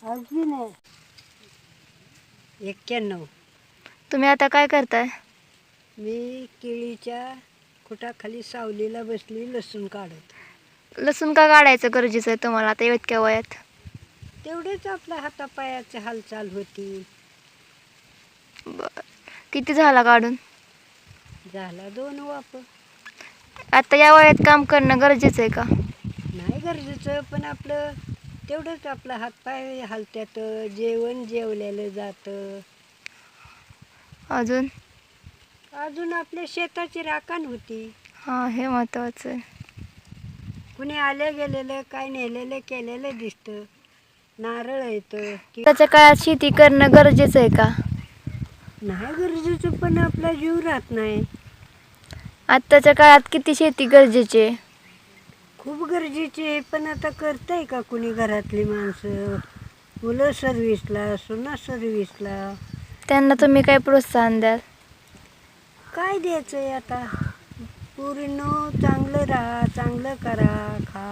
अजून 91. तुम्ही आता काय करताय? मी केळीच्या खोटाखाली सावलीला बसली लसूण काढत. लसूण का काढायचं गरजेचं आहे तुम्हाला आता इतक्या वयात? तेवढेच आपल्या हातापायाची हालचाल होती. बरं. किती झाला काढून? झाला 2 वाप. आता या वयात काम करणं गरजेचं आहे का? नाही गरजेचं, पण आपलं तेवढंच आपला हातपाय हालत्यात, जेवण जेवलेलं जातं. अजून? अजून आपल्या शेताची राखण होती. हां, हे महत्त्वाचं आहे. कुणी आले गेलेलं काय नेलेलं केलेलं दिसतं. नारळ येतं की त्याच्या काळात शेती करणं गरजेचं आहे का? नाही गरजेचं, पण आपला जीव राहत नाही. आत्ताच्या काळात किती शेती गरजेची आहे? खूप गरजेची आहे, पण आता करतंय का कुणी घरातली माणसं? मुलं सर्व्हिसला, सुना सर्व्हिसला. त्यांना तुम्ही काय प्रोत्साहन द्याल? काय द्यायचं आहे आता? पूर्ण चांगलं राहा, चांगलं करा, खा.